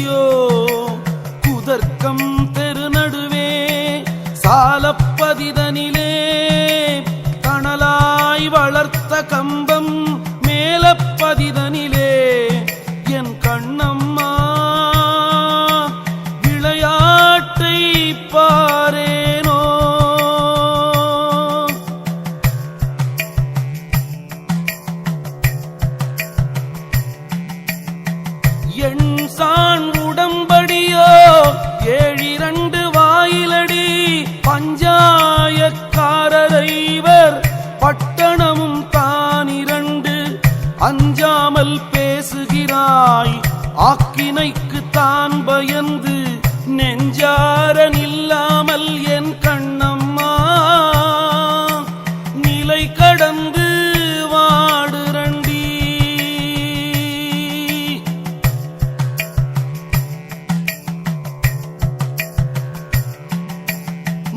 கொடியோ குதர்க்கம் தெருநடுவே சாலப்பதிதனிலே கணலாய் வளர்த்த கம்பம் மேலப்பதிதனிலே என் கண்ணம்மா விளையாட்டை பாரேனோ. எண் சான் உடம்படியோ 7 வாயிலடி பஞ்சாயக்காரரைவர் பட்டணமும் தான் 2 அஞ்சாமல் பேசுகிறாய் ஆக்கினைக்கு தான் பயந்து நெஞ்சார நில்லாமல் என் கண்ணம்மா நிலை கடந்து வாடுரண்டி.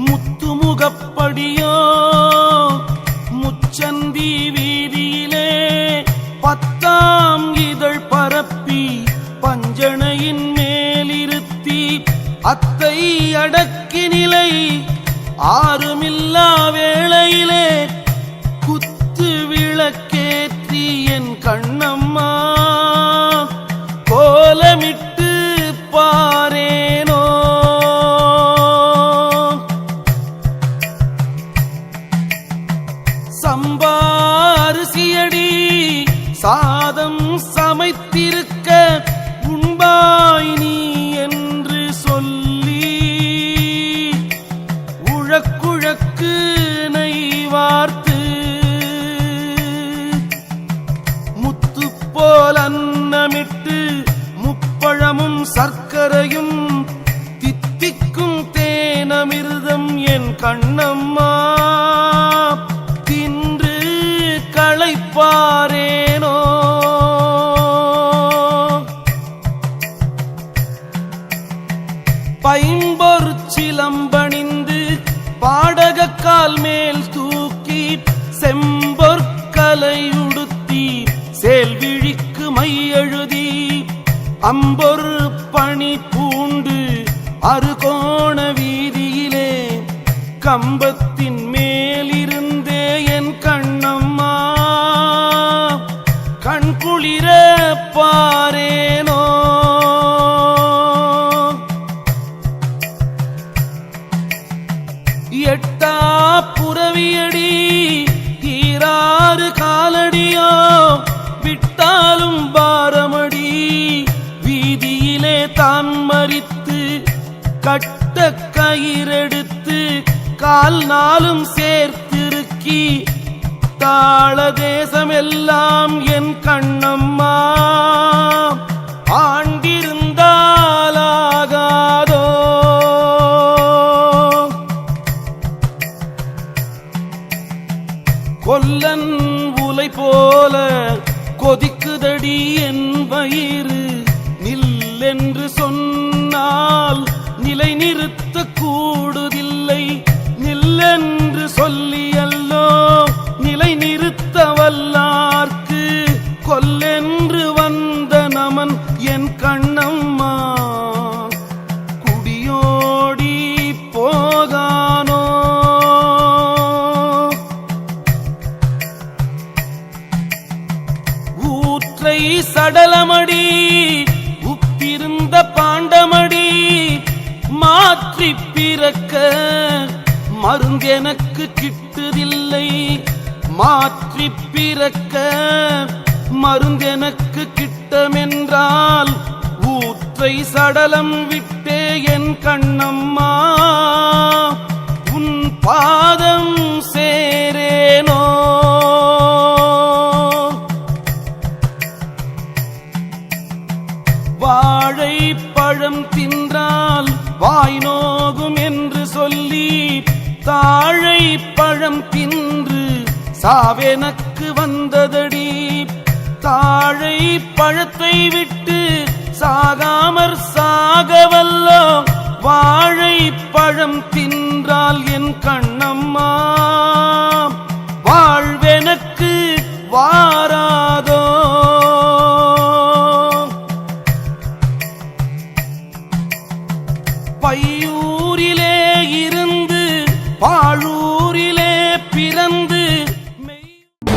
முத்துமுகப்படியோ முச்சந்தி வீதியிலே 10ஆம் இதழ் பரப்பி பஞ்சணையின் மேலிருத்தி அத்தை அடக்கி நிலை ஆறுமில்லா வேளையிலே குத்து விளக்கேற்றி என் கண்ணம்மா கோலமிட்டு பாரேனோ. சம்பாரிசியடி சாதம் சமைத்திருக்க உண்பாய் நீ என்று சொல்லி உழக்குழக்கு நெய்வார்த்து முத்து போல் அன்னமிட்டு முப்பழமும் சர்க்கரையும் தித்திக்கும் தேனமிர்தம் என் கண்ணம்மா தின்று களைப்பாரேனோ. பைம்பொரு சிலம்பணிந்து பாடகக்கால் மேல் தூக்கி செம்பொற்கலையுடுத்தி சேல்விழிக்கு மையெழுதி அம்பொரு பணி பூண்டு அறுகோண வீதியிலே கம்பத்தின் மேலிருந்தே என் கண்ணம்மா கண்குளிர பாரேனோ. எட்டா புறவியடி 6 காலடியோ விட்டாலும் பாரமடி வீதியிலே தான் மறித்து கட்ட கயிறெடுத்து கால் நாளும் சேர்த்திருக்கி தாள தேசமெல்லாம் என் கண்ணம்மா ஆண்டிருந்தாலாகாதோ. கொல்லன் உலை போல கொதிக்குதடி என் வயிறு நில்லென்று சொன்னால் நிலை நிறுத்த கூடுதில்லை நில்லென்று சொல்லியல்லோ நிலை நிறுத்த வல்லார்க்கு கொல்லென்று வந்த நமன் என் கண்ணம்மா குடியோடி போகானோ. ஊற்றை சடலமடி உப்பிருந்த பாண்டமடி மாற்றி பிறக்க மருந்தெனக்கு கிட்டுதில்லை மாற்றி பிறக்க மருந்தெனக்கு கிட்டமென்றால் ஊற்றை சடலம் விட்டே என் கண்ணம்மா உன் பாதம் சேரேனோ. வாழை பழம் தின்றால் வாய் நோகும் என்று சொல்லி தாழை பழம் தின்று சாவெனக்கு வந்ததடி தாழை பழத்தை விட்டு சாகாமற் சாகவல்லோ வாழை பழம் தின்றால் என் கண்ணம்மா வாழ்வெனக்கு வாராதோ. பையூரிலே இருந்து பாழூரிலே பிறந்து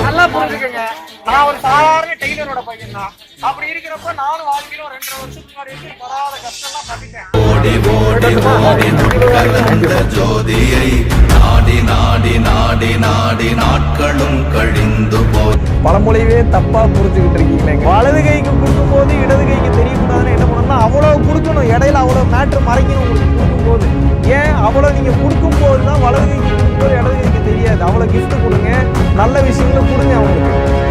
நல்லா புரிஞ்சுக்கங்க. நான் ஒரு சாதாரண டெய்லரோட பையன் தான். அப்படி இருக்கிறப்ப நானும் வாழ்க்கையில 2.5 வருஷத்துக்கு முன்னாடி வராத கஷ்டம்லாம் பண்ணிட்டேன். ஓடி ஓடி ஓடி நுட்கலந்த ஜோதியை நாடி நாடி நாடி நாடி நாட்களும் கழிந்து போய் பழமொழியவே தப்பா புரிஞ்சுக்கிட்டு இருக்கீங்களே. வலது கைக்கு கொடுக்கும் போது இடது கைக்கு தெரியக்கூடாதுன்னு என்ன பண்ணணும்னா அவ்வளவு கொடுக்கணும். இடையில அவ்வளவு மேட்ரு மறைக்கணும். உங்களுக்கு கொடுக்கும் போது ஏன் அவ்வளவு நீங்க கொடுக்கும் போது தான் வலது கைக்கு கொடுக்கும்போது இடது கைக்கு தெரியாது. அவ்வளவு கிஃப்ட் கொடுங்க, நல்ல விஷயங்களும் கொடுங்க அவங்களுக்கு.